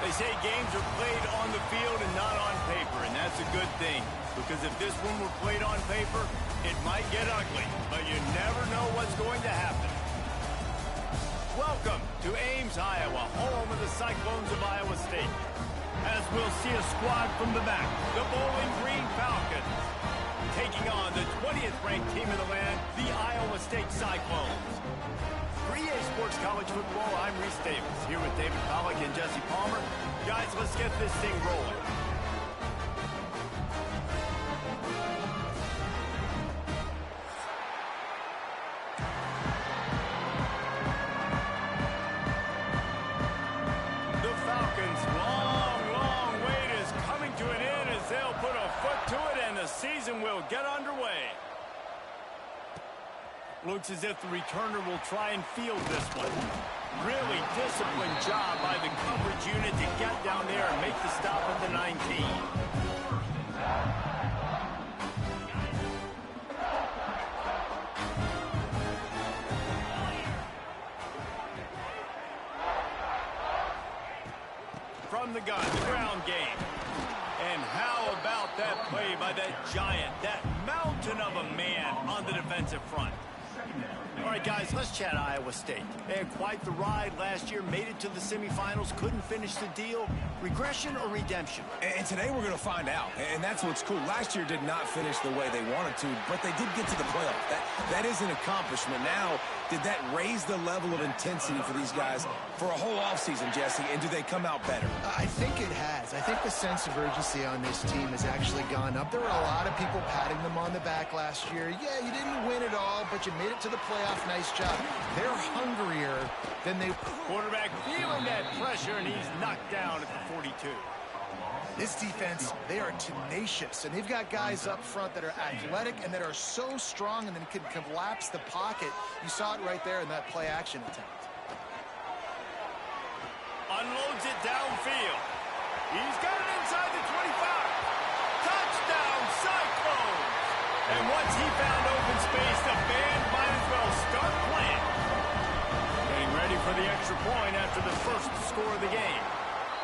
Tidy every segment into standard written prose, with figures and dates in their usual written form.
They say games are played on the field and not on paper, and that's a good thing. Because if this one were played on paper, it might get ugly, but you never know what's going to happen. Welcome to Ames, Iowa, home of the Cyclones of Iowa State. As we'll see a squad from the back, the Bowling Green Falcons, taking on the 20th ranked team in the land, the Iowa State Cyclones. For EA Sports College Football, I'm Reese Davis, here with David Pollack and Jesse Palmer. Guys, let's get this thing rolling. The Falcons' long wait is coming to an end as they'll put a foot to it and the season will get underway. Looks as if the returner will try and field this one. Really disciplined job by the coverage unit to get down there and make the stop at the 19. From the gun, the ground game. And how about that play by that giant, that mountain of a man on the defensive front? All right, guys, let's chat Iowa State. They had quite the ride last year, made it to the semifinals, couldn't finish the deal. Regression or redemption? And today we're going to find out, and that's what's cool. Last year did not finish the way they wanted to, but they did get to the playoff. That is an accomplishment. Now, did that raise the level of intensity for these guys for a whole offseason, Jesse, and do they come out better? I think it has. I think the sense of urgency on this team has actually gone up. There were a lot of people patting them on the back last year. Yeah, you didn't win it all, but you made it to the playoff. Nice job. They're hungrier than they... Quarterback feeling that pressure, and he's knocked down at the 42. This defense, they are tenacious, and they've got guys up front that are athletic and that are so strong and then can collapse the pocket. You saw it right there in that play-action attempt. Unloads it downfield. He's got it inside the 25. Touchdown, Cyclones! And once he found open space, the band might as well start playing. Getting ready for the extra point after the first score of the game.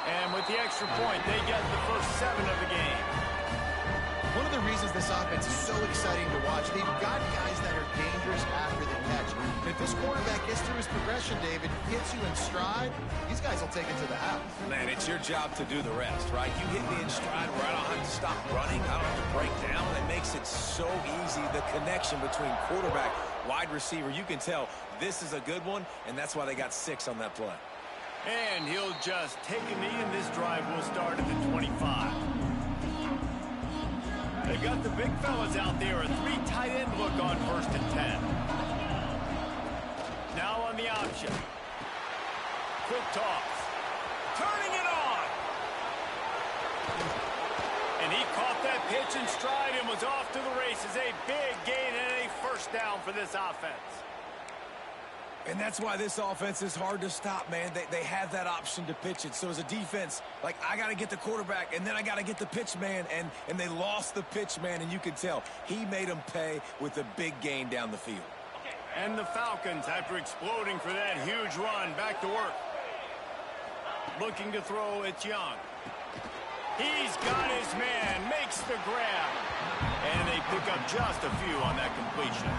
And with the extra point, they get the first 7 of the game. One of the reasons this offense is so exciting to watch, they've got guys that are dangerous after the catch. And if this quarterback gets through his progression, David, hits you in stride, these guys will take it to the house. Man, it's your job to do the rest, right? You hit me in stride where I don't have to stop running, I don't have to break down. It makes it so easy, the connection between quarterback, wide receiver. You can tell this is a good one, and that's why they got 6 on that play. And he'll just take a knee, and this drive will start at the 25. They got the big fellas out there, a 3 tight end look on 1st and 10. Now on the option. Quick toss. Turning it on. And he caught that pitch in stride and was off to the races. A big gain and a first down for this offense. And that's why this offense is hard to stop, man. They have that option to pitch it. So as a defense, like, I got to get the quarterback, and then I got to get the pitch man, and they lost the pitch man, and you can tell he made them pay with a big gain down the field. And the Falcons, after exploding for that huge run, back to work. Looking to throw, it's Young. He's got his man, makes the grab. And they pick up just a few on that completion.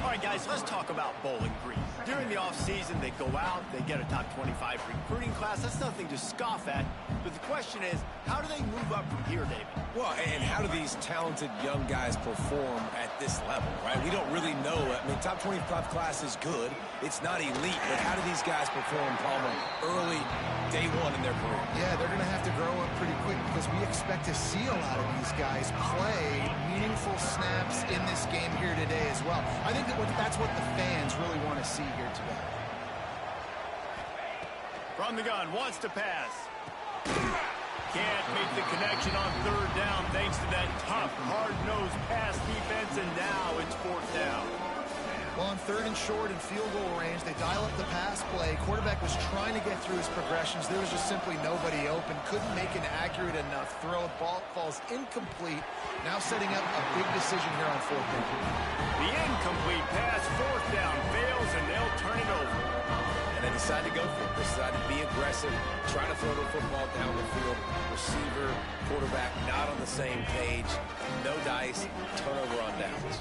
All right, guys, let's talk about Bowling Green. During the offseason, they go out, they get a top 25 recruiting class. That's nothing to scoff at. But the question is, how do they move up from here, David? Well, and how do these talented young guys perform at this level, right? We don't really know. I mean, top 25 class is good. It's not elite, but how do these guys perform, Palmer, early, day one in their career? Yeah, they're going to have to grow up pretty quick because we expect to see a lot of these guys play meaningful snaps in this game here today as well. I think that's what the fans really want to see here today. From the gun, wants to pass. Can't make the connection on 3rd down thanks to that tough, hard-nosed pass defense, and now it's 4th down. Well, on 3rd and short and field goal range, they dial up the pass play. Quarterback was trying to get through his progressions. There was just simply nobody open. Couldn't make an accurate enough throw. Ball falls incomplete. Now setting up a big decision here on 4th down. The incomplete pass, 4th down, fails, and they'll turn it over. And they decide to go for it. They decide to be aggressive, try to throw the football down the field. Receiver, quarterback, not on the same page. No dice, turnover on downs.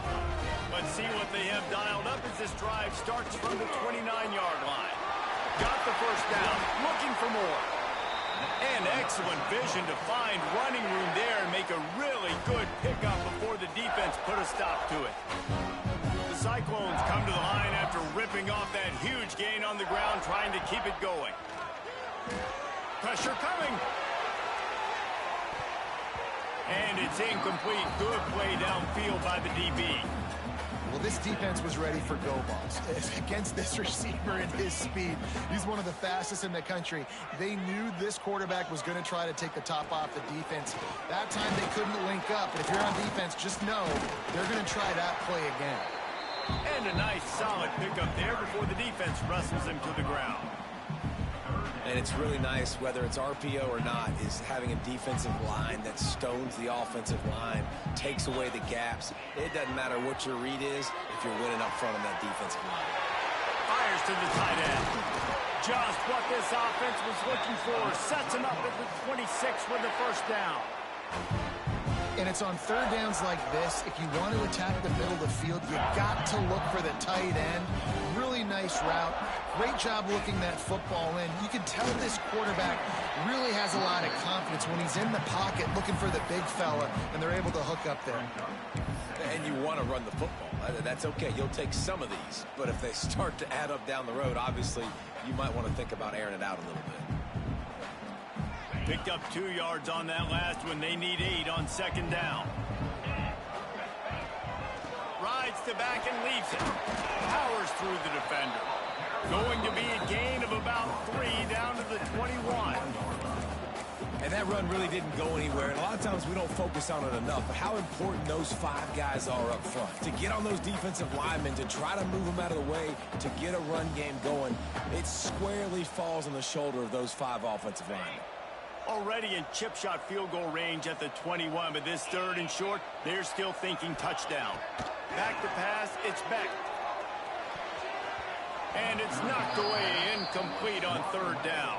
Let's see what they have dialed up as this drive starts from the 29-yard line. Got the first down, looking for more. And excellent vision to find running room there and make a really good pickup before the defense put a stop to it. The Cyclones come to the line after ripping off that huge gain on the ground, trying to keep it going. Pressure coming. And it's incomplete. Good play downfield by the DB. Well, this defense was ready for go balls. Against this receiver and his speed, he's one of the fastest in the country. They knew this quarterback was going to try to take the top off the defense. That time they couldn't link up. But if you're on defense, just know they're going to try that play again. And a nice solid pickup there before the defense wrestles him to the ground. And it's really nice, whether it's RPO or not, is having a defensive line that stones the offensive line, takes away the gaps. It doesn't matter what your read is if you're winning up front on that defensive line. Fires to the tight end. Just what this offense was looking for. Sets him up at the 26 with the first down. And it's on third downs like this, if you want to attack the middle of the field, you got to look for the tight end. Really nice route. Great job looking that football in. You can tell this quarterback really has a lot of confidence when he's in the pocket looking for the big fella, and they're able to hook up there. And you want to run the football. That's okay. You'll take some of these. But if they start to add up down the road, obviously, you might want to think about airing it out a little bit. Picked up 2 yards on that last one. They need 8 on second down. Rides to back and leaves it. Powers through the defender. Going to be a gain of about 3 down to the 21. And that run really didn't go anywhere. And a lot of times we don't focus on it enough. But how important those 5 guys are up front. To get on those defensive linemen, to try to move them out of the way, to get a run game going, it squarely falls on the shoulder of those 5 offensive linemen. Already in chip shot field goal range at the 21, but this third and short, they're still thinking touchdown. Back to pass, it's Beck. And it's knocked away, incomplete on third down.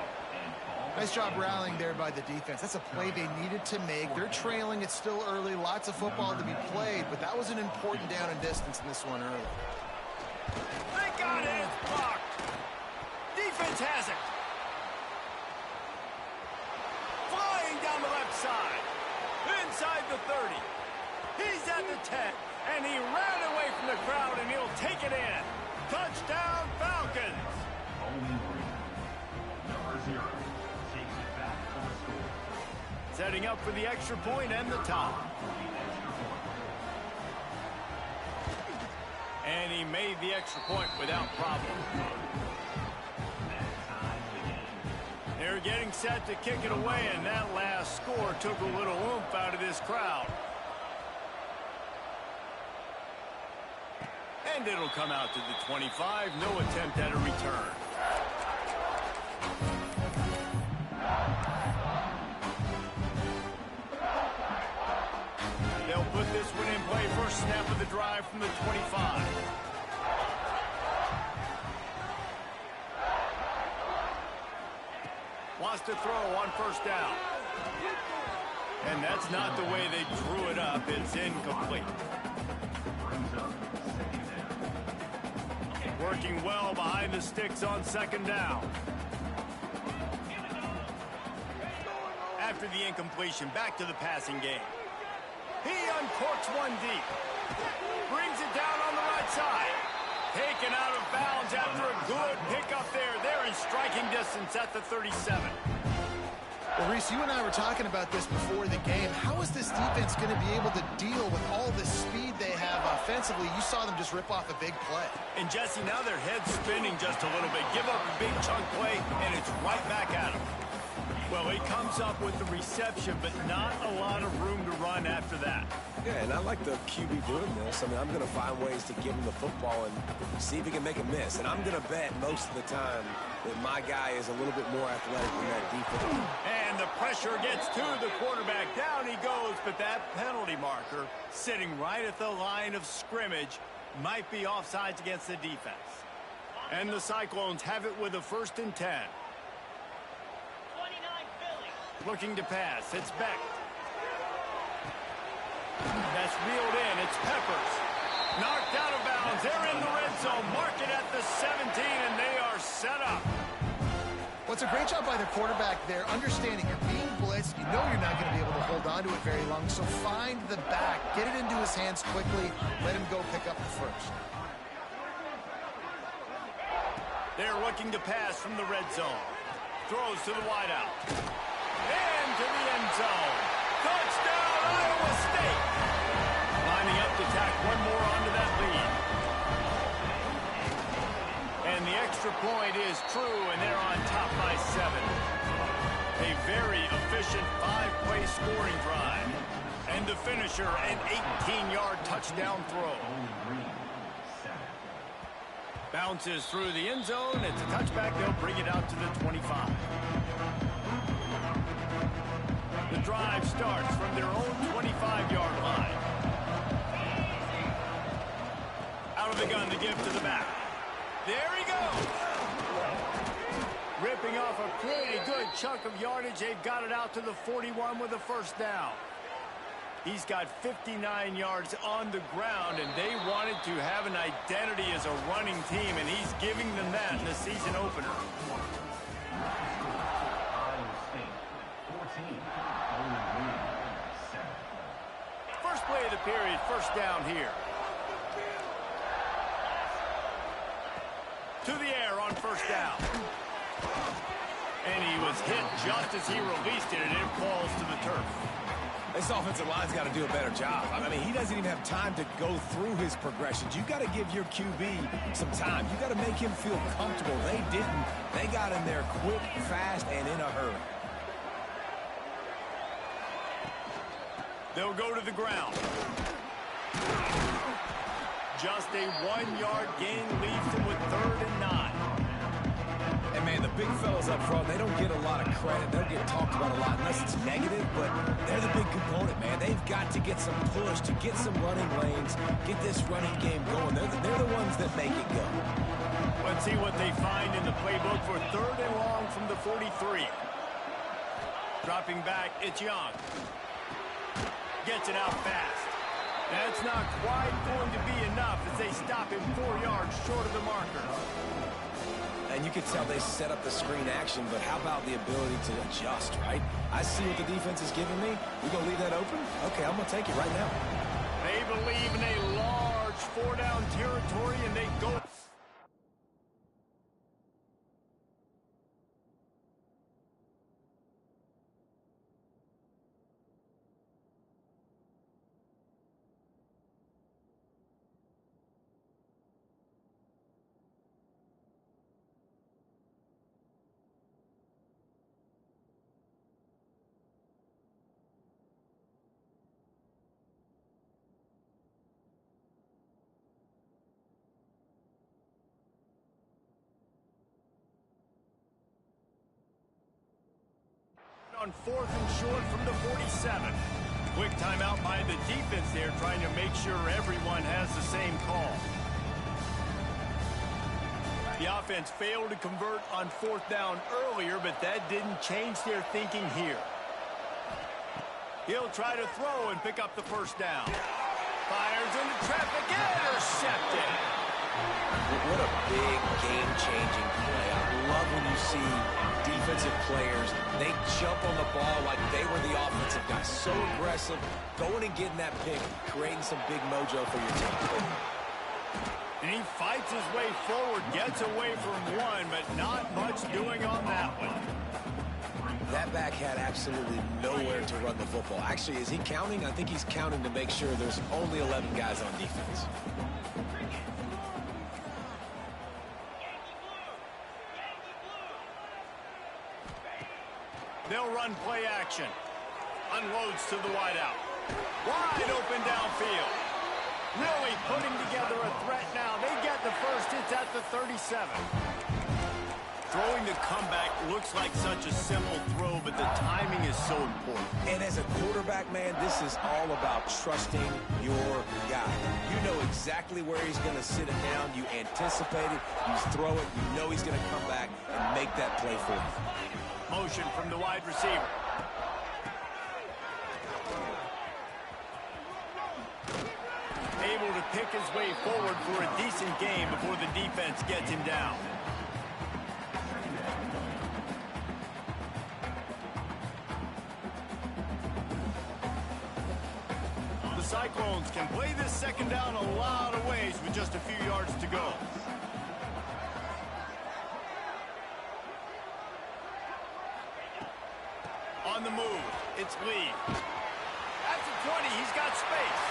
Nice job rallying there by the defense. That's a play they needed to make. They're trailing. It's still early. Lots of football to be played, but that was an important down and distance in this one early. They got it. It's blocked. Defense has it. Flying down the left side. Inside the 30. He's at the 10. And he ran away from the crowd, and he'll take it in. Touchdown, Falcons. Setting up for the extra point and the top. And he made the extra point without problem. They're getting set to kick it away, and that last score took a little oomph out of this crowd. And it'll come out to the 25. No attempt at a return. They'll put this one in play. First snap of the drive from the 25. Wants to throw on first down. And that's not the way they drew it up. It's incomplete. Working well behind the sticks on second down. After the incompletion, back to the passing game. He uncorks one deep. Brings it down on the right side. Taken out of bounds after a good pickup there. They're in striking distance at the 37. Well, Reese, you and I were talking about this before the game. How is this defense going to be able to deal with all the speed they have offensively? You saw them just rip off a big play. And, Jesse, now their head's spinning just a little bit. Give up a big chunk play, and it's right back at them. Well, he comes up with the reception, but not a lot of room to run after that. Yeah, and I like the QB doing this. I mean, I'm going to find ways to give him the football and see if he can make a miss. And I'm going to bet most of the time that my guy is a little bit more athletic than that defense. And the pressure gets to the quarterback. Down he goes, but that penalty marker sitting right at the line of scrimmage might be offsides against the defense. And the Cyclones have it with a 1st and 10. Looking to pass. It's Beck. That's reeled in. It's Peppers. Knocked out of bounds. They're in the red zone. Mark it at the 17, and they are set up. Well, it's a great job by the quarterback there, understanding you're being blitzed. You know you're not going to be able to hold on to it very long, so find the back. Get it into his hands quickly. Let him go pick up the first. They're looking to pass from the red zone. Throws to the wideout. And to the end zone. Touchdown, Iowa State! Lining up to tack one more onto that lead. And the extra point is true, and they're on top by 7. A very efficient 5-play scoring drive. And the finisher, an 18-yard touchdown throw. Bounces through the end zone. It's a touchback. They'll bring it out to the 25. The drive starts from their own 25-yard line. Out of the gun to give to the back. There he goes. Ripping off a pretty good chunk of yardage. They've got it out to the 41 with a 1st down. He's got 59 yards on the ground, and they wanted to have an identity as a running team, and he's giving them that in the season opener. First play of the period, 1st down here. To the air on 1st down. And he was hit just as he released it, and it falls to the turf. This offensive line's got to do a better job. I mean, he doesn't even have time to go through his progressions. You got to give your QB some time. You got to make him feel comfortable. They didn't. They got him there quick, fast, and in a hurry. They'll go to the ground. Just a 1-yard gain leaves him with 3rd and 9. And, man, the big fellas up front, they don't get a lot of credit. They'll get talked about a lot unless it's negative, but they're the big component, man. They've got to get some push, to get some running lanes, get this running game going. They're the ones that make it go. Let's see what they find in the playbook for 3rd and long from the 43. Dropping back, it's Young. Gets it out fast. That's not quite going to be enough as they stop him 4 yards short of the marker. And you can tell they set up the screen action, but how about the ability to adjust, right? I see what the defense is giving me. We going to leave that open? Okay, I'm going to take it right now. They believe in a large 4-down territory, and they go. On 4th and short from the 47. Quick timeout by the defense there, trying to make sure everyone has the same call. The offense failed to convert on 4th down earlier, but that didn't change their thinking here. He'll try to throw and pick up the 1st down. Fires into traffic, intercepted. What a big game-changing play. I love when you see defensive players, they jump on the ball like they were the offensive guys. So aggressive, going and getting that pick, creating some big mojo for your team. And he fights his way forward, gets away from one, but not much doing on that one. That back had absolutely nowhere to run the football. Actually, is he counting? I think he's counting to make sure there's only 11 guys on defense. They'll run play action. Unloads to the wideout. Wide open downfield. Really putting together a threat now. They get the first. It's at the 37. Throwing the comeback looks like such a simple throw, but the timing is so important. And as a quarterback, man, this is all about trusting your guy. You know exactly where he's going to sit it down. You anticipate it. You throw it. You know he's going to come back and make that play for you. Motion from the wide receiver. Able to pick his way forward for a decent game before the defense gets him down. The Cyclones can play this second down a lot of ways with just a few yards to go. On the move, it's Lee. At the 20, he's got space.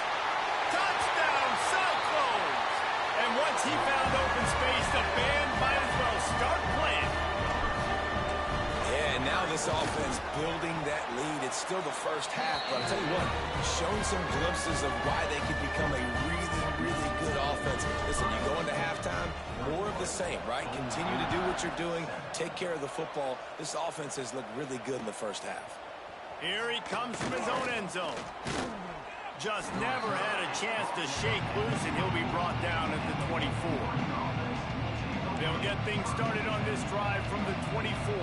Touchdown, Cyclones! And once he found open space, the band might as well start playing. Yeah, and now this offense building that lead. It's still the first half, but I'll tell you what, showing some glimpses of why they could become a really, really good offense. Listen, you go into halftime, more of the same, right? Continue to do what you're doing, take care of the football. This offense has looked really good in the first half. Here he comes from his own end zone. Just never had a chance to shake loose, and he'll be brought down at the 24. They'll get things started on this drive from the 24.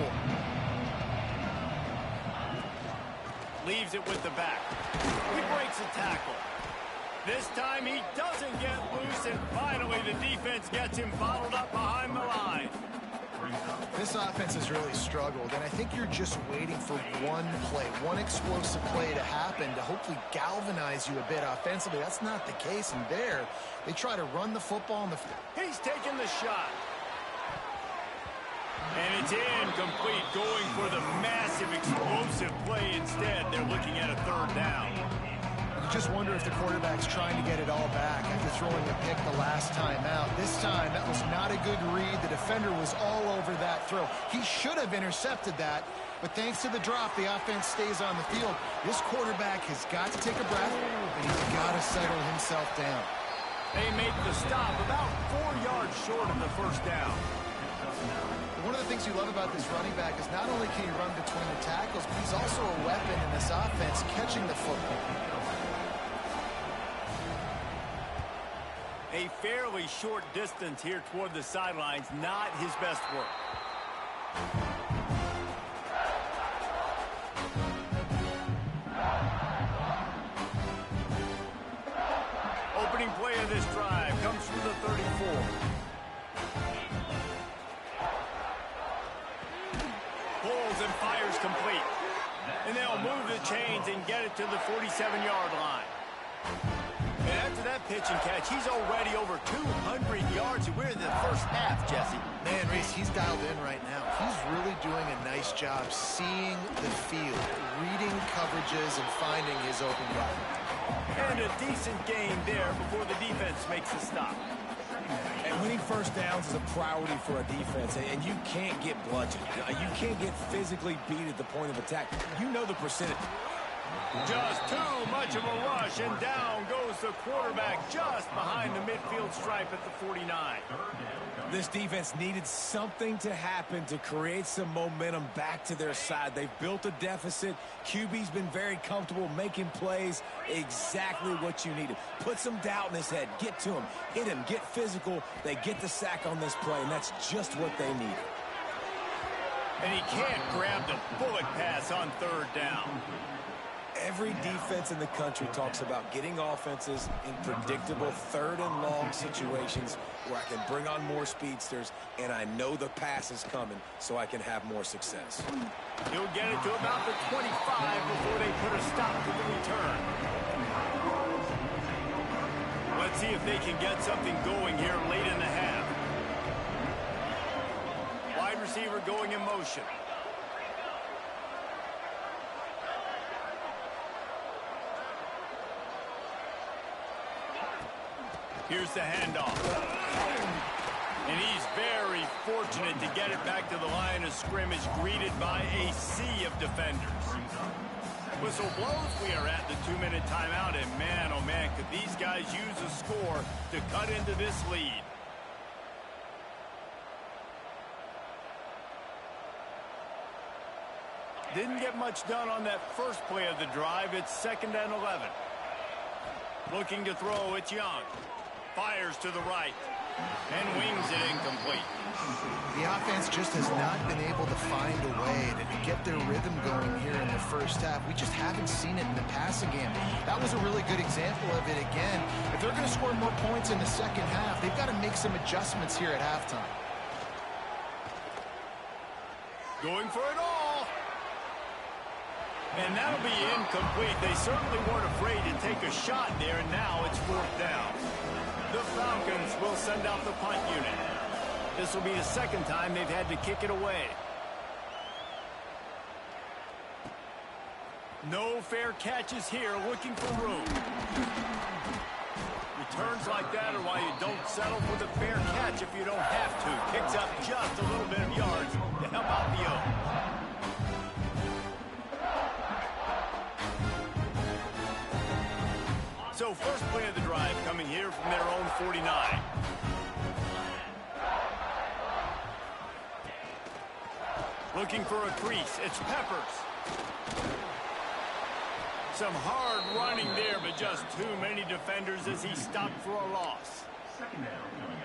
Leaves it with the back. He breaks a tackle. This time he doesn't get loose, and finally the defense gets him bottled up behind the line. This offense has really struggled, and I think you're just waiting for one play, one explosive play to happen to hopefully galvanize you a bit offensively. That's not the case, and there, they try to run the football on the... He's taking the shot. And it's incomplete, going for the massive explosive play instead. They're looking at a third down. You just wonder if the quarterback's trying to get it all back after throwing a pick the last time out. This time, that was not a good read. The defender was all over that throw. He should have intercepted that, but thanks to the drop, the offense stays on the field. This quarterback has got to take a breath, and he's got to settle himself down. They make the stop about 4 yards short of the first down. One of the things you love about this running back is not only can he run between the tackles, but he's also a weapon in this offense catching the football. A fairly short distance here toward the sidelines, not his best work. Opening play of this drive comes from the 34. Pulls and fires complete. And they'll move the chains and get it to the 47-yard line. And after that pitch and catch, he's already over 200 yards. We're in the first half, Jesse. Man, Reese, he's dialed in right now. He's really doing a nice job seeing the field, reading coverages, and finding his open guy. And a decent gain there before the defense makes a stop. And winning first downs is a priority for a defense, and you can't get bludgeoned. You can't get physically beat at the point of attack. You know the percentage. Just too much of a rush, and down goes the quarterback just behind the midfield stripe at the 49. This defense needed something to happen to create some momentum back to their side. They've built a deficit. QB's been very comfortable making plays. Exactly what you needed. Put some doubt in his head. Get to him. Hit him. Get physical. They get the sack on this play, and that's just what they needed. And he can't grab the bullet pass on third down. Every defense in the country talks about getting offenses in predictable third and long situations where I can bring on more speedsters and I know the pass is coming so I can have more success. He'll get it to about the 25 before they put a stop to the return. Let's see if they can get something going here late in the half. Wide receiver going in motion. Here's the handoff. And he's very fortunate to get it back to the line of scrimmage, greeted by a sea of defenders. Whistle blows. We are at the 2-minute timeout, and man, oh man, could these guys use a score to cut into this lead. Didn't get much done on that first play of the drive. It's 2nd and 11. Looking to throw, it's Young. Fires to the right. And wings it incomplete. The offense just has not been able to find a way to get their rhythm going here in the first half. We just haven't seen it in the passing game. That was a really good example of it again. If they're going to score more points in the second half, they've got to make some adjustments here at halftime. Going for it all. And that'll be incomplete. They certainly weren't afraid to take a shot there, and now it's 4th down. The Falcons will send out the punt unit. This will be the second time they've had to kick it away. No fair catches here, looking for room. Returns like that are why you don't settle for the fair catch if you don't have to. Picks up just a little bit of yards to help out the O. So first play of the drive coming here from their own 49. Looking for a crease. It's Peppers. Some hard running there, but just too many defenders as he stopped for a loss.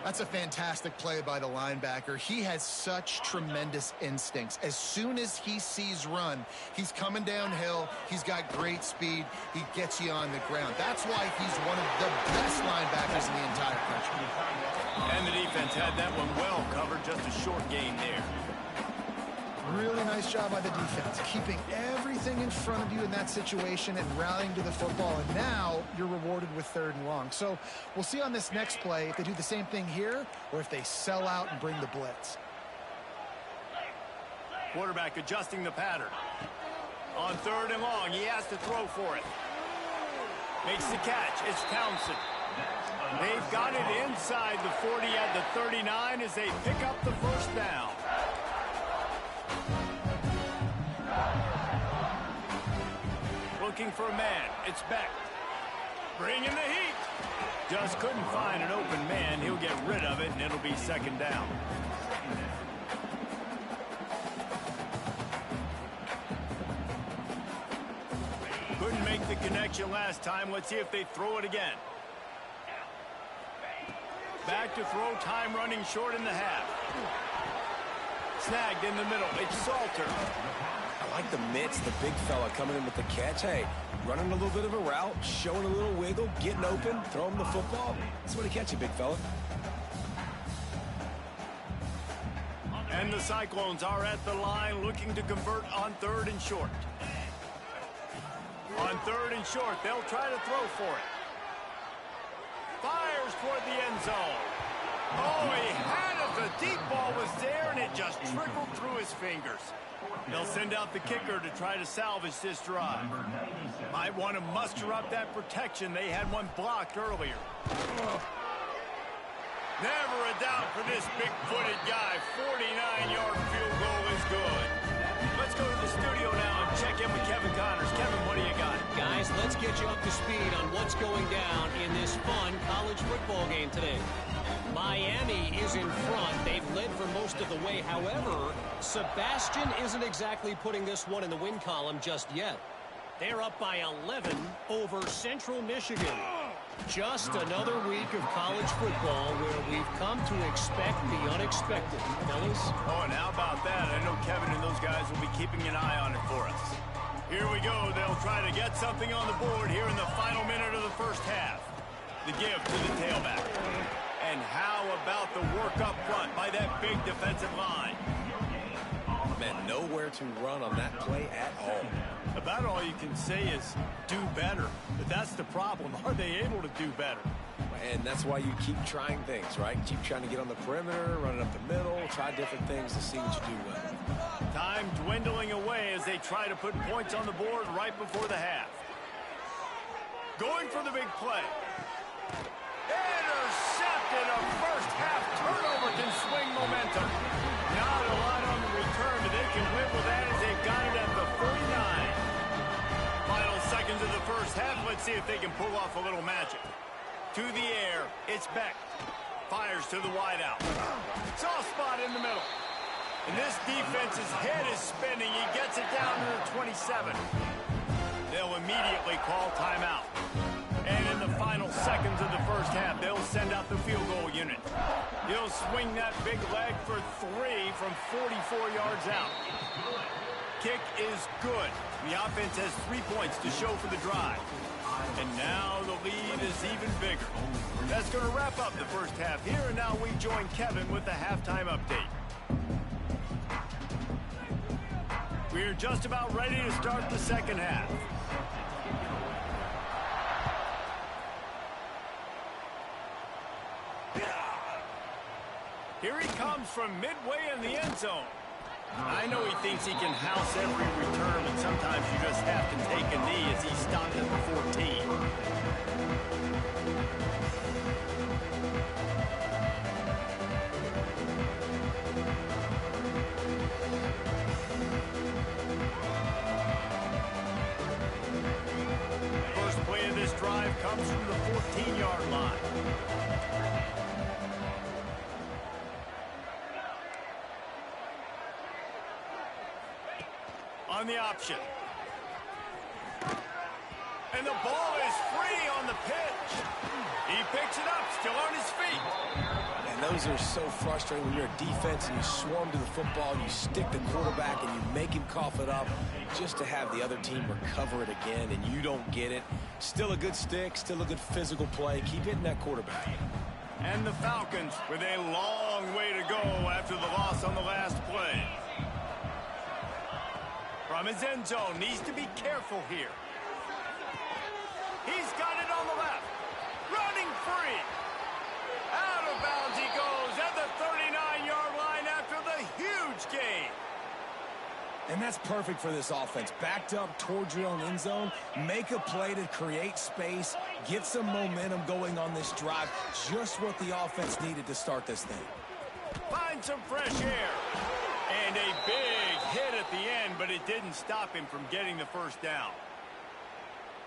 That's a fantastic play by the linebacker. He has such tremendous instincts. As soon as he sees run, he's coming downhill. He's got great speed. He gets you on the ground. That's why he's one of the best linebackers in the entire country. And the defense had that one well covered. Just a short gain there. Really nice job by the defense, keeping everything in front of you in that situation and rallying to the football. And now you're rewarded with 3rd and long. So we'll see on this next play if they do the same thing here or if they sell out and bring the blitz. Quarterback adjusting the pattern. On 3rd and long, he has to throw for it. Makes the catch. It's Townsend. They've got it inside the 40 at the 39 as they pick up the 1st down. Looking for a man. It's Beck. Bringing the heat. Just couldn't find an open man. He'll get rid of it, and it'll be 2nd down. Couldn't make the connection last time. Let's see if they throw it again. Back to throw. Time running short in the half. Snagged in the middle. It's Salter. I like the mitts, the big fella coming in with the catch. Hey, running a little bit of a route, showing a little wiggle, getting open, throwing him the football. That's what he catch you, big fella. And the Cyclones are at the line looking to convert on 3rd and short. On 3rd and short, they'll try to throw for it. Fires toward the end zone. Oh, he had it. The deep ball was there, and it just trickled through his fingers. They'll send out the kicker to try to salvage this drive. Might want to muster up that protection. They had one blocked earlier. Never a doubt for this big-footed guy. 49-yard field goal is good. Let's go to the studio now and check in with Kevin Connors. Kevin, what do you got? Guys, let's get you up to speed on what's going down in this fun college football game today. Miami is in front. They've led for most of the way. However, Sebastian isn't exactly putting this one in the win column just yet. They're up by 11 over Central Michigan. Just another week of college football where we've come to expect the unexpected. Fellas? Oh, and how about that? I know Kevin and those guys will be keeping an eye on it for us. Here we go. They'll try to get something on the board here in the final minute of the first half. The give to the tailback. And how about the work up front by that big defensive line? Man, nowhere to run on that play at all. About all you can say is do better. But that's the problem. Are they able to do better? And that's why you keep trying things, right? Keep trying to get on the perimeter, run it up the middle, try different things to see what you do well. Time dwindling away as they try to put points on the board right before the half. Going for the big play. Intercepted. A first half turnover can swing momentum. Not a lot on the return, but they can live with that as they've got it at the 49. Final seconds of the first half. Let's see if they can pull off a little magic. To the air, it's Beck. Fires to the wideout. Soft spot in the middle. And this defense's head is spinning. He gets it down to the 27. They'll immediately call timeout. And in the final seconds of the first half, they'll send out the field goal unit. He'll swing that big leg for 3 from 44 yards out. Kick is good. The offense has 3 points to show for the drive. And now the lead is even bigger. That's going to wrap up the first half here, and now we join Kevin with the halftime update. We're just about ready to start the second half. Here he comes from midway in the end zone. I know he thinks he can house every return, but sometimes you just have to take a knee as he stopped at the 14. First play of this drive comes from the 14-yard line. On the option. And the ball is free on the pitch. He picks it up, still on his feet. And those are so frustrating when you're a defense and you swarm to the football, you stick the quarterback and you make him cough it up just to have the other team recover it again, and you don't get it. Still a good stick, still a good physical play. Keep hitting that quarterback. And the Falcons with a long way to go after the loss on the last play. From his end zone, needs to be careful here. He's got it on the left. Running free. Out of bounds he goes at the 39-yard line after the huge gain. And that's perfect for this offense. Backed up towards your own end zone, make a play to create space, get some momentum going on this drive. Just what the offense needed to start this thing. Find some fresh air. And a big hit at the end, but it didn't stop him from getting the first down.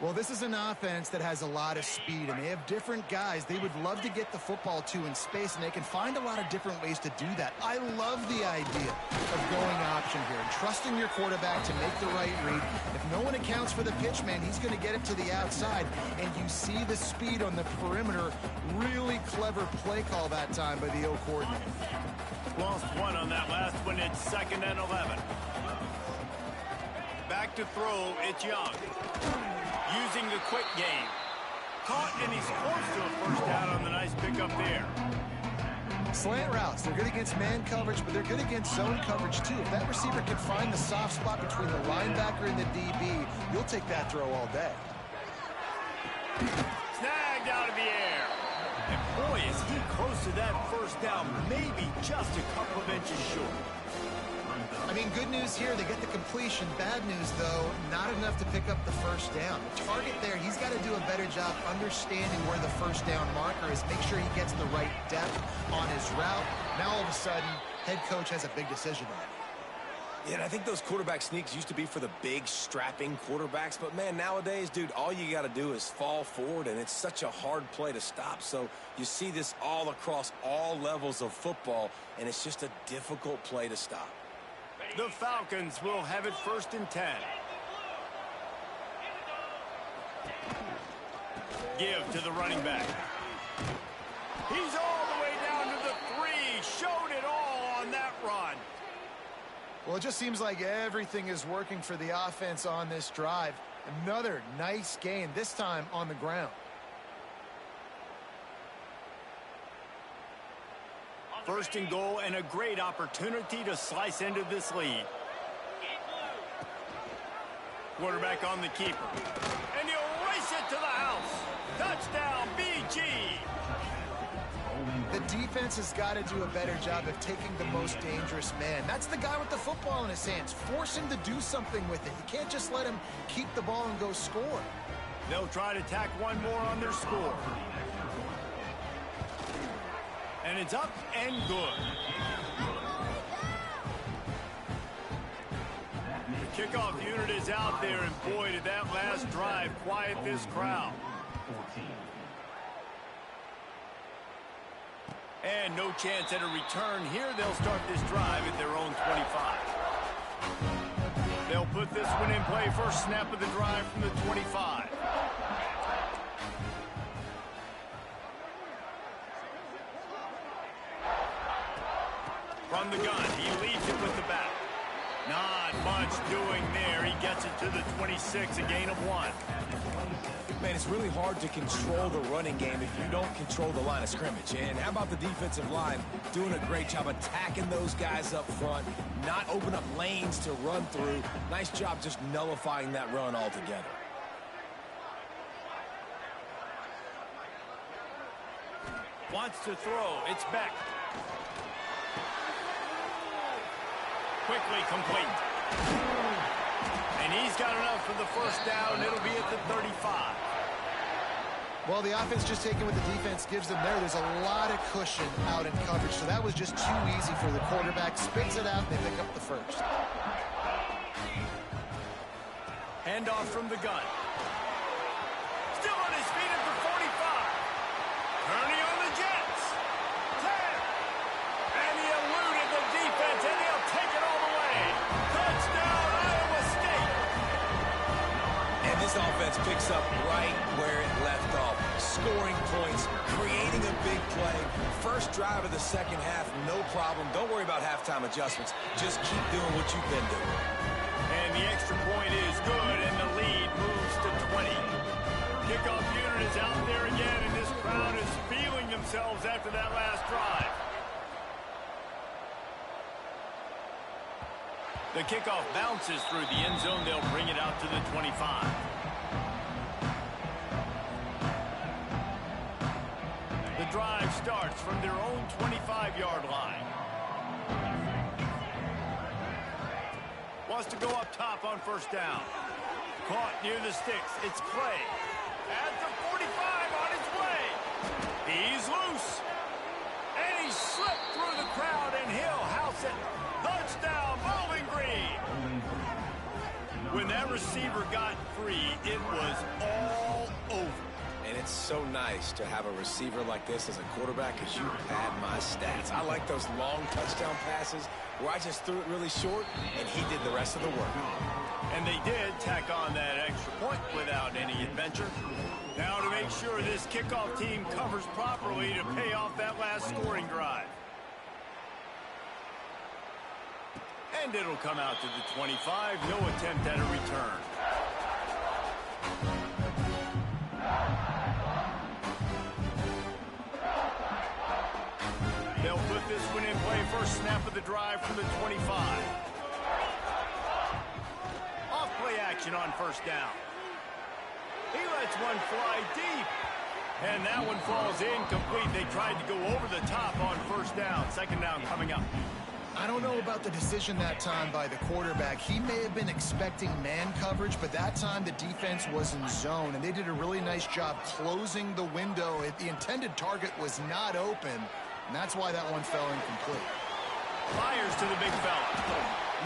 Well, this is an offense that has a lot of speed, and they have different guys they would love to get the football to in space, and they can find a lot of different ways to do that. I love the idea of going option here and trusting your quarterback to make the right read. If no one accounts for the pitch man, he's going to get it to the outside, and you see the speed on the perimeter. Really clever play call that time by the O coordinator. Lost one on that last one. It's 2nd and 11. Back to throw, it's Young. Using the quick game. Caught, and he's close to a first down on the nice pickup there. Slant routes, they're good against man coverage, but they're good against zone coverage too. If that receiver can find the soft spot between the linebacker and the DB, you'll take that throw all day. Snagged out of the air. And boy, is he close to that first down, maybe just a couple of inches short. I mean, good news here, they get the completion. Bad news, though, not enough to pick up the first down. The target there, he's got to do a better job understanding where the first down marker is, make sure he gets the right depth on his route. Now, all of a sudden, head coach has a big decision on it. Yeah, and I think those quarterback sneaks used to be for the big, strapping quarterbacks. But, man, nowadays, dude, all you got to do is fall forward, and it's such a hard play to stop. So you see this all across all levels of football, and it's just a difficult play to stop. The Falcons will have it 1st and 10. Give to the running back. He's all the way down to the 3. Showed it all on that run. Well, it just seems like everything is working for the offense on this drive. Another nice gain, this time on the ground. First and goal, and a great opportunity to slice into this lead. Quarterback on the keeper. And he'll race it to the house. Touchdown, BG. The defense has got to do a better job of taking the most dangerous man. That's the guy with the football in his hands. Force him to do something with it. You can't just let him keep the ball and go score. They'll try to tack one more on their score. And it's up and good. The kickoff unit is out there, and boy, did that last drive quiet this crowd. And no chance at a return here. They'll start this drive at their own 25. They'll put this one in play. First snap of the drive from the 25. from the gun. He leads it with the bat. Not much doing there. He gets it to the 26, a gain of 1. Man, it's really hard to control the running game if you don't control the line of scrimmage. And how about the defensive line doing a great job attacking those guys up front, not open up lanes to run through. Nice job just nullifying that run altogether. Wants to throw. It's Beck. Quickly complete. And he's got enough for the first down. It'll be at the 35. Well, the offense just taking what the defense gives them there. There's a lot of cushion out in coverage, so that was just too easy for the quarterback. Spits it out, and they pick up the first. Handoff from the gun. Still on his feet at the 45. Turning on the Jets. 10. And he eluded the defense, and he'll take it all the way. Touchdown, Iowa State. And this offense picks up right where it left off. Scoring points, creating a big play. First drive of the second half, no problem. Don't worry about halftime adjustments. Just keep doing what you've been doing. And the extra point is good, and the lead moves to 20. Kickoff unit is out there again, and this crowd is feeling themselves after that last drive. The kickoff bounces through the end zone. They'll bring it out to the 25. The drive starts from their own 25-yard line. Wants to go up top on first down. Caught near the sticks. It's Clay. At the 45 on his way. He's loose. And he slipped through the crowd, and he'll house it. Touchdown, Bowling Green. When that receiver got free, it was all over. And it's so nice to have a receiver like this as a quarterback because you pad my stats. I like those long touchdown passes where I just threw it really short and he did the rest of the work. And they did tack on that extra point without any adventure. Now to make sure this kickoff team covers properly to pay off that last scoring drive. And it'll come out to the 25. No attempt at a return. They'll put this one in play. First snap of the drive from the 25. Off play action on first down. He lets one fly deep. And that one falls incomplete. They tried to go over the top on first down. Second down coming up. I don't know about the decision that time by the quarterback. He may have been expecting man coverage, but that time the defense was in zone, and they did a really nice job closing the window. The intended target was not open, and that's why that one fell incomplete. Fires to the big fella.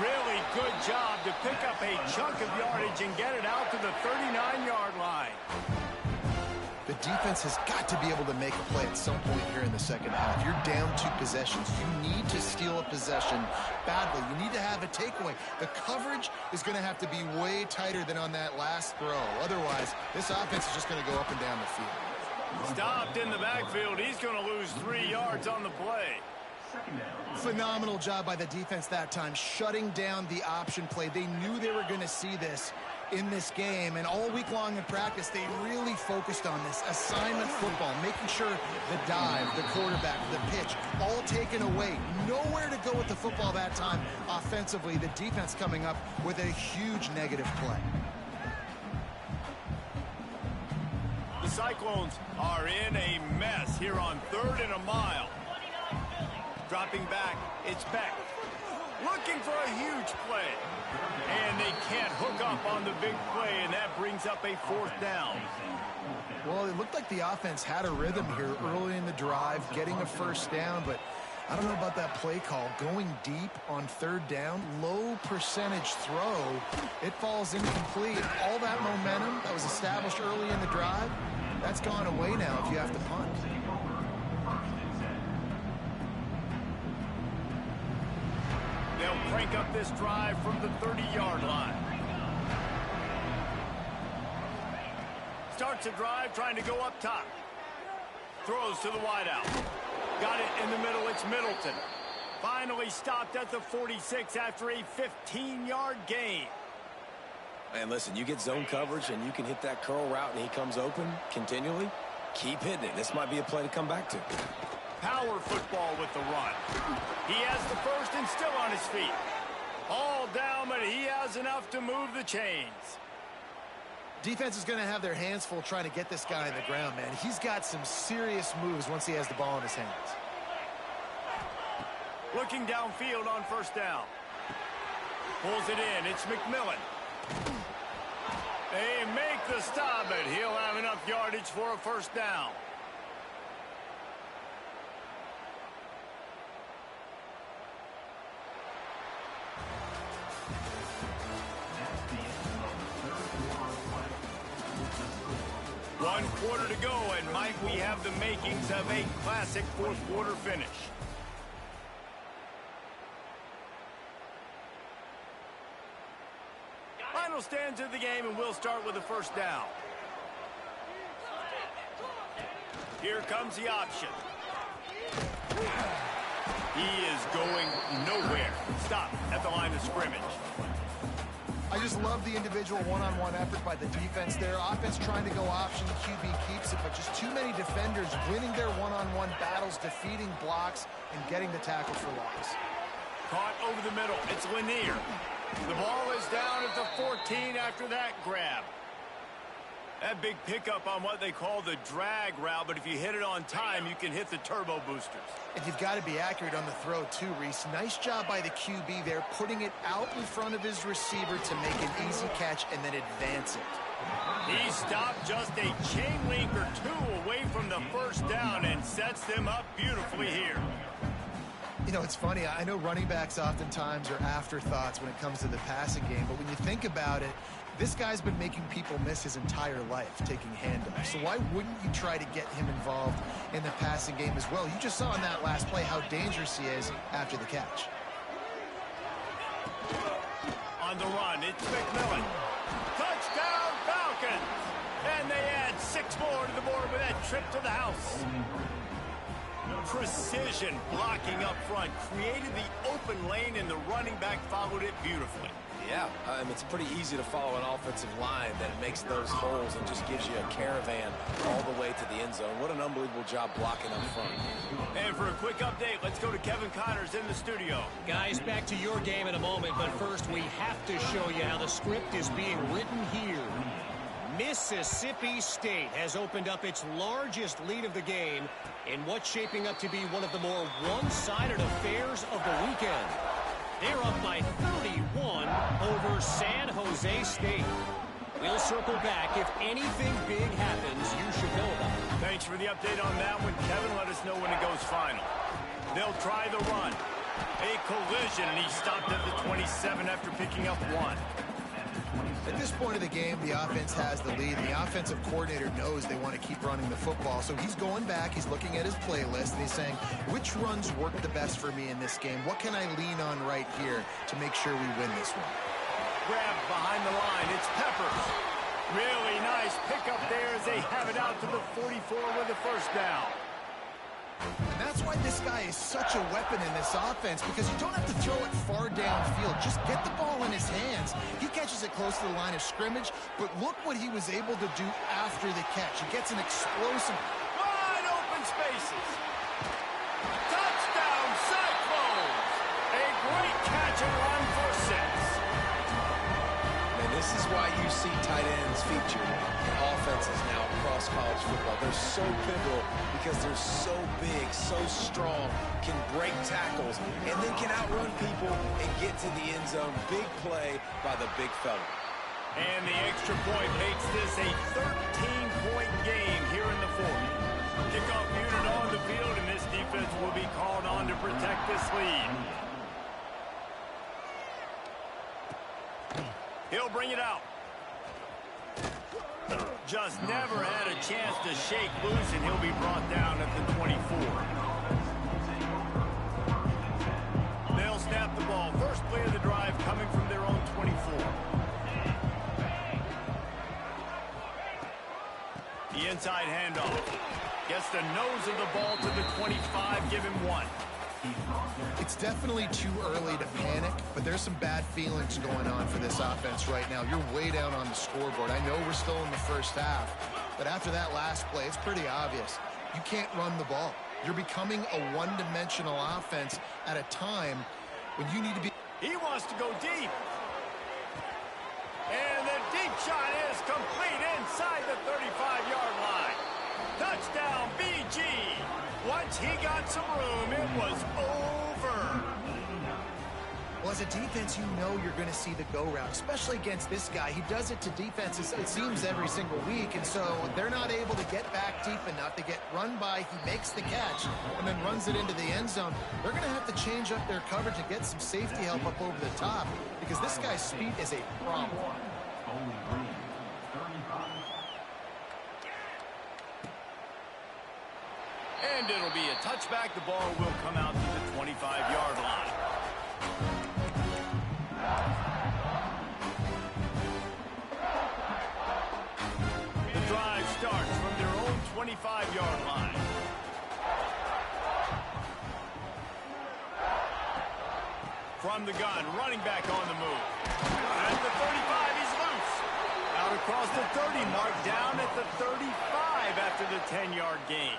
Really good job to pick up a chunk of yardage and get it out to the 39-yard line. The defense has got to be able to make a play at some point here in the second half. You're down 2 possessions. You need to steal a possession badly. You need to have a takeaway. The coverage is going to have to be way tighter than on that last throw. Otherwise, this offense is just going to go up and down the field. Stopped in the backfield. He's going to lose 3 yards on the play. Phenomenal job by the defense that time, shutting down the option play. They knew they were going to see this in this game, and all week long in practice, they really focused on this assignment football, making sure the dive, the quarterback, the pitch, all taken away. Nowhere to go with the football that time offensively. The defense coming up with a huge negative play. The Cyclones are in a mess here on 3rd and a mile. Dropping back, it's Beck. Looking for a huge play. And they can't hook up on the big play, and that brings up a 4th down. Well, it looked like the offense had a rhythm here early in the drive, getting a first down, but I don't know about that play call. Going deep on 3rd down, low percentage throw, it falls incomplete. All that momentum that was established early in the drive, that's gone away now if you have to punt. They'll crank up this drive from the 30-yard line. Starts a drive trying to go up top. Throws to the wideout. Got it in the middle. It's Middleton. Finally stopped at the 46 after a 15-yard gain. And listen, you get zone coverage and you can hit that curl route and he comes open continually. Keep hitting it. This might be a play to come back to. Power football with the run. He has the first and still on his feet. All down, but he has enough to move the chains. Defense is going to have their hands full trying to get this guy on the ground, man. He's got some serious moves once he has the ball in his hands. Looking downfield on first down. Pulls it in. It's McMillan. They make the stop, but he'll have enough yardage for a first down. One quarter to go, and Mike, we have the makings of a classic fourth quarter finish. Final stands of the game, and we'll start with a first down. Here comes the option. He is going nowhere. Stop at the line of scrimmage. I just love the individual one-on-one effort by the defense there. Offense trying to go option, QB keeps it, but just too many defenders winning their one-on-one battles, defeating blocks, and getting the tackle for loss. Caught over the middle. It's Lanier. The ball is down at the 14 after that grab. That big pickup on what they call the drag route, but if you hit it on time, you can hit the turbo boosters. And you've got to be accurate on the throw too, Reese. Nice job by the QB there, putting it out in front of his receiver to make an easy catch and then advance it. He stopped just a chain link or two away from the first down and sets them up beautifully here. You know, it's funny. I know running backs oftentimes are afterthoughts when it comes to the passing game, but when you think about it, this guy's been making people miss his entire life taking handoffs. So why wouldn't you try to get him involved in the passing game as well? You just saw in that last play how dangerous he is after the catch. On the run, it's McMillan. Touchdown, Falcons! And they add 6 more to the board with that trip to the house. Precision blocking up front created the open lane, and the running back followed it beautifully. Yeah, it's pretty easy to follow an offensive line that makes those holes and just gives you a caravan all the way to the end zone. What an unbelievable job blocking up front. And for a quick update, let's go to Kevin Connors in the studio. Guys, back to your game in a moment, but first we have to show you how the script is being written here. Mississippi State has opened up its largest lead of the game in what's shaping up to be one of the more one-sided affairs of the weekend. They're up by 31 over San Jose State. We'll circle back. If anything big happens, you should know about it. Thanks for the update on that one, Kevin. Let us know when it goes final. They'll try the run. A collision, and he stopped at the 27 after picking up 1. At this point of the game, the offense has the lead, and the offensive coordinator knows they want to keep running the football. So he's going back, he's looking at his playlist, and he's saying, which runs work the best for me in this game? What can I lean on right here to make sure we win this one? Grab behind the line. It's Peppers. Really nice pickup there as they have it out to the 44 with the first down. And that's why this guy is such a weapon in this offense, because you don't have to throw it far downfield. Just get the ball in his hands. He catches it close to the line of scrimmage, but look what he was able to do after the catch. He gets an explosive... Wide open spaces. Touchdown, Cyclones. A great catch and run for 6. And this is why you see tight ends featured in offenses now across college football. They're so pivotal because they're so big, so strong, can break tackles, and then can outrun people and get to the end zone. Big play by the big fella. And the extra point makes this a 13-point game here in the fourth. Kickoff unit on the field, and this defense will be called on to protect this lead. He'll bring it out. Just never had a chance to shake loose, and he'll be brought down at the 24. They'll snap the ball. First play of the drive coming from their own 24. The inside handoff. Gets the nose of the ball to the 25, give him 1. It's definitely too early to panic, but there's some bad feelings going on for this offense right now. You're way down on the scoreboard. I know we're still in the first half, but after that last play, it's pretty obvious. You can't run the ball. You're becoming a one-dimensional offense at a time when you need to be... He wants to go deep. And the deep shot is complete inside the 35-yard line. Touchdown, BG. Once he got some room, it was over. Well, as a defense, you know you're going to see the go route, especially against this guy. He does it to defenses, it seems, every single week, and so they're not able to get back deep enough to get run by. He makes the catch and then runs it into the end zone. They're going to have to change up their coverage and get some safety help up over the top because this guy's speed is a problem. And it'll be a touchback. The ball will come out to the 25-yard line. The drive starts from their own 25-yard line. From the gun, running back on the move. At the 35, he's loose. Out across the 30 mark, down at the 35 after the 10-yard gain.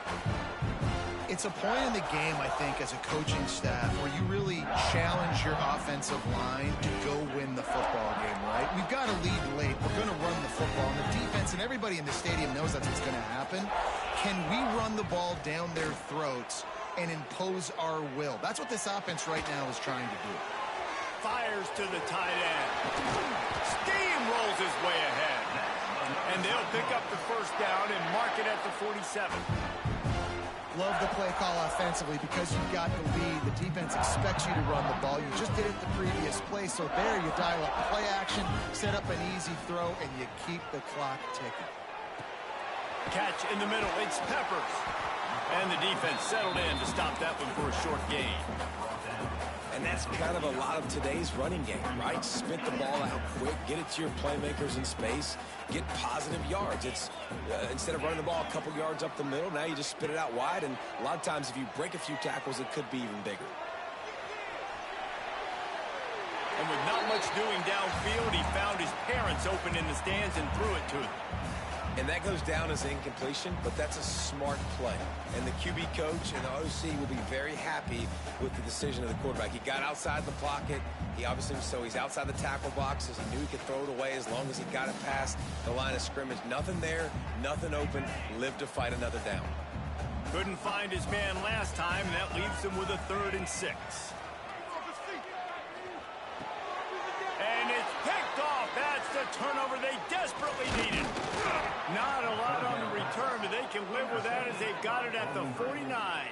It's a point in the game, I think, as a coaching staff where you really challenge your offensive line to go win the football game, right? We've got to lead late. We're going to run the football. And the defense and everybody in the stadium knows that's what's going to happen. Can we run the ball down their throats and impose our will? That's what this offense right now is trying to do. Fires to the tight end. Steamrolls his way ahead. And they'll pick up the first down and mark it at the 47. Love the play call offensively because you've got the lead. The defense expects you to run the ball. You just did it the previous play, so there you dial up play action, set up an easy throw, and you keep the clock ticking. Catch in the middle. It's Peppers. And the defense settled in to stop that one for a short gain. And that's kind of a lot of today's running game, right? Spit the ball out quick, get it to your playmakers in space, get positive yards. It's instead of running the ball a couple yards up the middle, now you just spit it out wide, and a lot of times if you break a few tackles, it could be even bigger. And with not much doing downfield, he found his parents open in the stands and threw it to them. And that goes down as incompletion, but that's a smart play. And the QB coach and the OC will be very happy with the decision of the quarterback. He got outside the pocket. He obviously, so he's outside the tackle boxes. He knew he could throw it away as long as he got it past the line of scrimmage. Nothing there, nothing open. Lived to fight another down. Couldn't find his man last time, and that leaves him with a 3rd and 6. And it's picked off. That's the turnover they desperately needed. Not a lot on the return, but they can live with that as they've got it at the 49.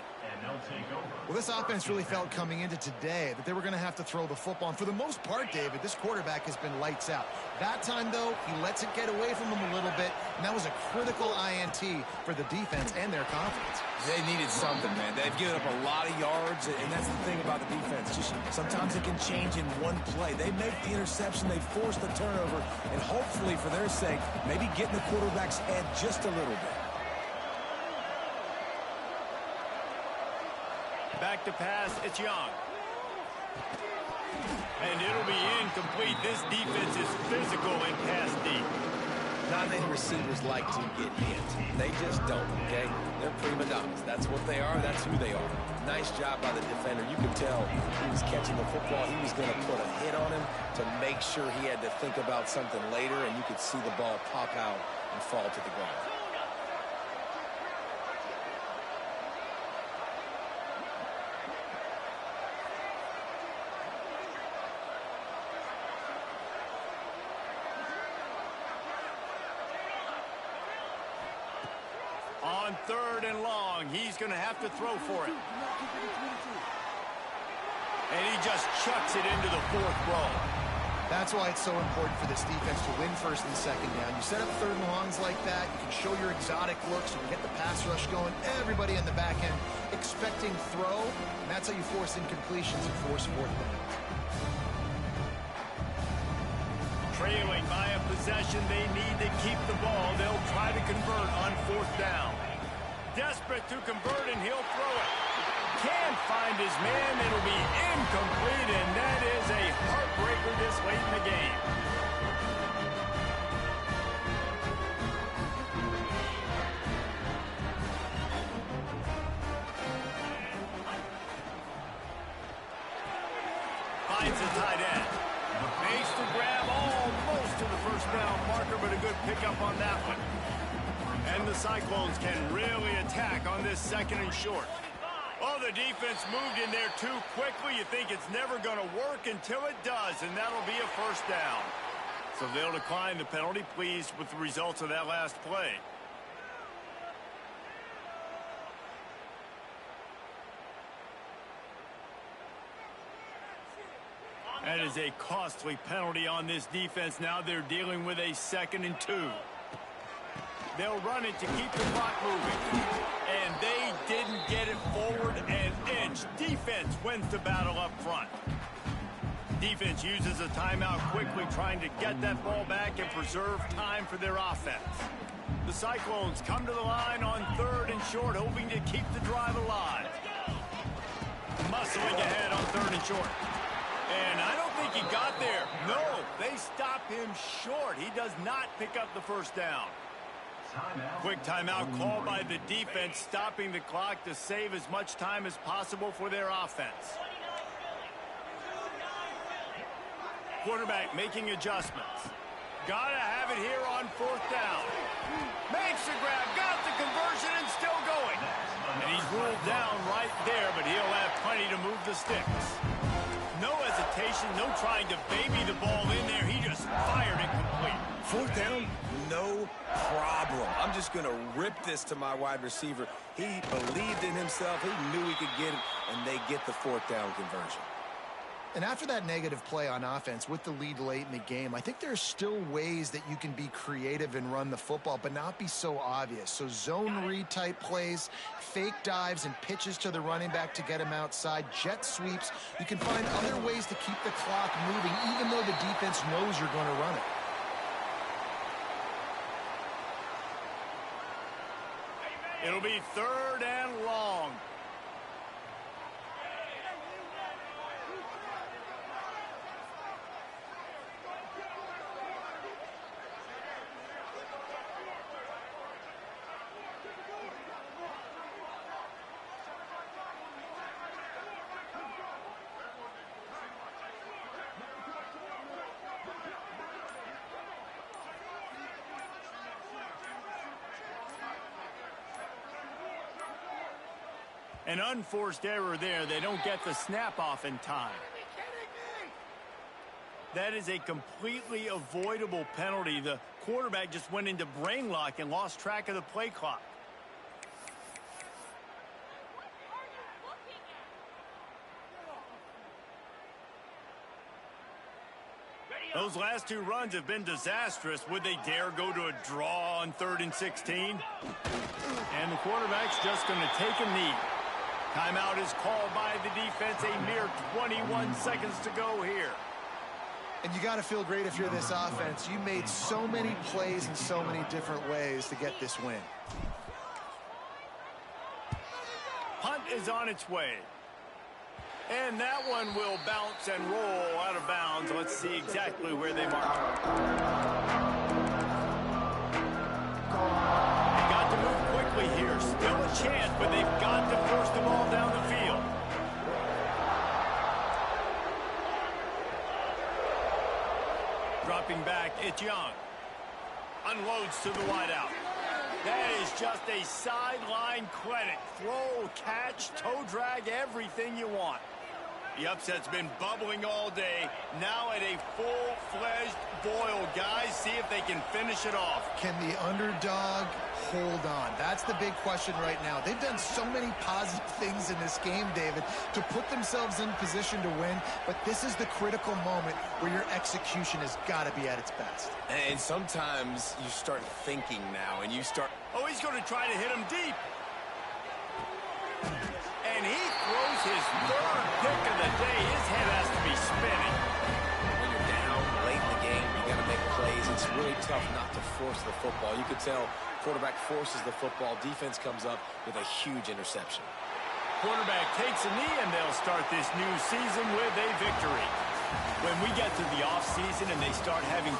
Well, this offense really felt coming into today that they were going to have to throw the football. And for the most part, David, this quarterback has been lights out. That time, though, he lets it get away from him a little bit, and that was a critical INT for the defense and their confidence. They needed something, man. They've given up a lot of yards, and that's the thing about the defense. Just sometimes it can change in one play. They make the interception, they force the turnover, and hopefully, for their sake, maybe get in the quarterback's head just a little bit. Back to pass, it's Young. And it'll be incomplete. This defense is physical and pass deep. Not many receivers like to get hit. They just don't, okay? They're prima donnas. That's what they are. That's who they are. Nice job by the defender. You could tell he was catching the football. He was going to put a hit on him to make sure he had to think about something later, and you could see the ball pop out and fall to the ground. On 3rd and long, he's going to have to throw for it. And he just chucks it into the 4th row. That's why it's so important for this defense to win 1st and 2nd down. You set up 3rd and longs like that, you can show your exotic looks, you can get the pass rush going, everybody in the back end expecting throw, and that's how you force incompletions and force 4th down. Trailing by a possession, they need to keep the ball. They'll try to convert on 4th down. Desperate to convert, and he'll throw it. Can't find his man. It'll be incomplete, and that is a heartbreaker this late in the game. Finds the tight end. Makes the grab almost to the first down marker, but a good pickup on that one. And the Cyclones can really attack on this second and short. Oh, the defense moved in there too quickly. You think it's never going to work until it does, and that'll be a first down. So they'll decline the penalty, pleased with the results of that last play. That is a costly penalty on this defense. Now they're dealing with a 2nd and 2. They'll run it to keep the clock moving. And they didn't get it forward an inch. Defense wins the battle up front. Defense uses a timeout quickly, trying to get that ball back and preserve time for their offense. The Cyclones come to the line on 3rd and short, hoping to keep the drive alive. Muscling ahead on 3rd and short. And I don't think he got there. No, they stop him short. He does not pick up the first down. Quick timeout called by the defense, stopping the clock to save as much time as possible for their offense. Quarterback making adjustments. Gotta have it here on 4th down. Makes the grab, got the conversion, and still going. And he's ruled down right there, but he'll have plenty to move the sticks. No hesitation, no trying to baby the ball in there. He just fired it complete. 4th down, no problem. I'm just going to rip this to my wide receiver. He believed in himself. He knew he could get it, and they get the 4th down conversion. And after that negative play on offense with the lead late in the game, I think there's still ways that you can be creative and run the football, but not be so obvious. So zone read type plays, fake dives and pitches to the running back to get him outside, jet sweeps. You can find other ways to keep the clock moving, even though the defense knows you're going to run it. It'll be 3rd and long. An unforced error there. They don't get the snap off in time. That is a completely avoidable penalty. The quarterback just went into brain lock and lost track of the play clock. Those last 2 runs have been disastrous. Would they dare go to a draw on 3rd and 16? And the quarterback's just going to take a knee. Timeout is called by the defense. A mere 21 seconds to go here. And you got to feel great if you're this offense. You made so many plays in so many different ways to get this win. Punt is on its way. And that one will bounce and roll out of bounds. Let's see exactly where they mark it. They got to move quickly here. Still a chance, but they've got to force the ball down the field. Dropping back, it's Young. Unloads to the wideout. That is just a sideline credit. Throw, catch, toe drag, everything you want. The upset's been bubbling all day. Now at a full-fledged boil. Guys, see if they can finish it off. Can the underdog hold on? That's the big question right now. They've done so many positive things in this game, David, to put themselves in position to win, but this is the critical moment where your execution has got to be at its best. And sometimes you start thinking now, and you start... Oh, he's going to try to hit him deep. And he throws his 3rd pick of the day. His head has to be spinning. When you're down late in the game, you got to make plays. It's really tough not to force the football. You could tell quarterback forces the football. Defense comes up with a huge interception. quarterback takes a knee, and they'll start this new season with a victory. When we get to the offseason and they start having